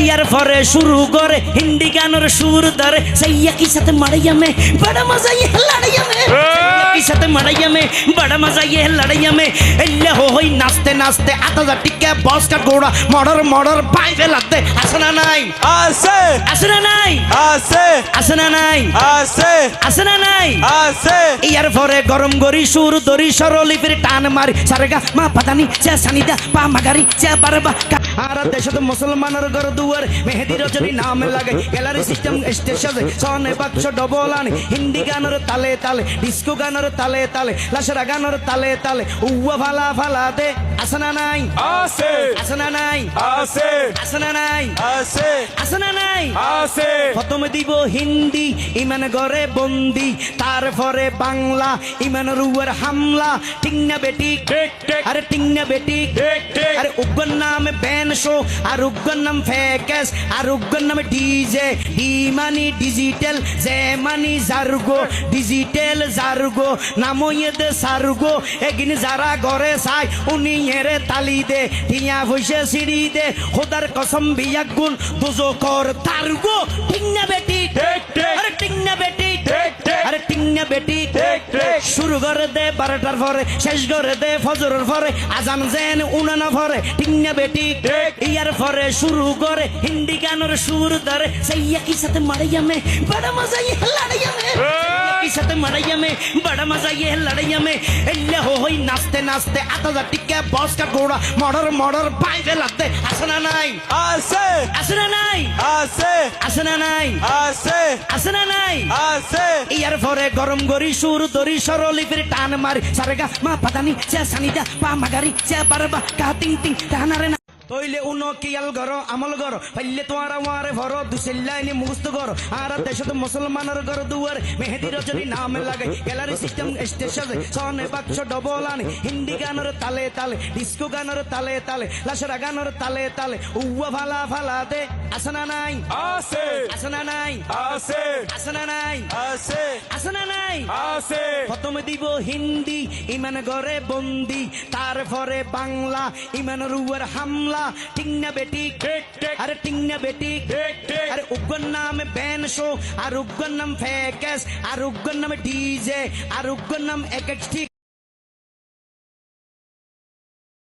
ইয়ার পরে শুরু করে হিন্দি গানের সুর ধরে সাইয়া কি সাথে মারাইয়া মে বড় মজা ये लड़ाइया में की साथ मड़ाइया में बड़ा मजा ये लड़ाइया में एल्ले होई नाचते नाचते आता जा टिक्के बॉस का घोड़ा मर्डर मर्डर पाई पे लगते असना नाई आसे असना नाई आसे असना नाई आसे असना नाई आसे ইয়ার পরে গরম গরি সুর দরি সরলি ফির টান মারি সারেগা মা পাতানি চা সানিদা পা মাগারি চা বারবা আর দেশত মুসলমানের ঘর দুয়ার মেহেদি রজনী নাম লাগে গ্যালারি সিস্টেম স্টেশন সনে বাক্স ডবল আনি হিন্দি গানের তালে তালে ডিস্কো গানের তালে তালে লাশরা গানের তালে তালে উয়া ভালা ভালা দে আসনা নাই आसे আসনা নাই आसे আসনা নাই आसे আসনা নাই आसे প্রথমে দিব হিন্দি ইমান ঘরে বন্দি তারপরে বাংলা ইমানের উপর হামলা টিংনা বেটি टिक टिक আরে টিংনা বেটি टिक टिक আরে উগ্গর নাম ব্যান শো আর উগ্গর নাম ফেকেস আর উগ্গর নাম ডিজে ডি মানি ডিজিটাল জে মানি জার্গো ডিজিটাল জার্গো নাম ইয়েদে সার্গো এগিন যারা ঘরে চাই উনি এরে তালি দে টিয়া হইছে সিঁড়ি দে খোদার কসম বিয়াক গুণ দুজো কর তার্গো টিংনা বেটি टिक टिक আরে টিংনা বেটি टिक टिक আরে টিংনা বেটি टिक टिक শুরু করে দে 12টার পরে শেষ করে দে ফজরের পরে আজান জেন উনানা পরে টিংনা বেটি ঠিক। ইয়ার পরে শুরু করে হিন্দি গানের সুর ধরে সাইয়া কি সাথে মারাইয়া মে বড় মজা ये लड़ाइया में की साथ मड़ाइया में बड़ा मजा ये लड़ाइया में एल्ले होई नाचते नाचते आता जा टिक्के बॉस का घोड़ा मर्डर मर्डर पाई पे लगते असना नाई आसे असना नाई आसे असना नाई आसे असना नाई आसे ইয়ার পরে গরম গরি সুর দরি সরলি ফির টান মারি সারেগা মা পাতানি চা সানিদা পা মাগারি চা বারবা কা টিং টিং টানারে না তইলে উনো কিয়াল গর আমল গর পাইলে তোয়ারা ওয়ারে ভর দুসেল্লাইনি মুস্ত গর আর দেশত মুসলমানের ঘর দুয়ার মেহেদি রজনী নাম লাগে গ্যালারি সিস্টেম স্টেশন সনে বাক্স ডবল আনি হিন্দি গানের তালে তালে ডিস্কো গানের তালে তালে লাশরা গানের তালে তালে উয়া ভালা ভালা দে আসনা নাই आसे আসনা নাই आसे আসনা নাই आसे আসনা নাই आसे প্রথমে দিব হিন্দি ইমান ঘরে বন্দি তারপরে বাংলা ইমানের উপর হামলা টিংনা বেটি टिक टिक আরে টিংনা বেটি टिक टिक আরে উগ্গর নাম ব্যান শো আর উগ্গর নাম ফেকেস আর উগ্গর নাম ডিজে আর উগ্গর নাম এক এক ঠিক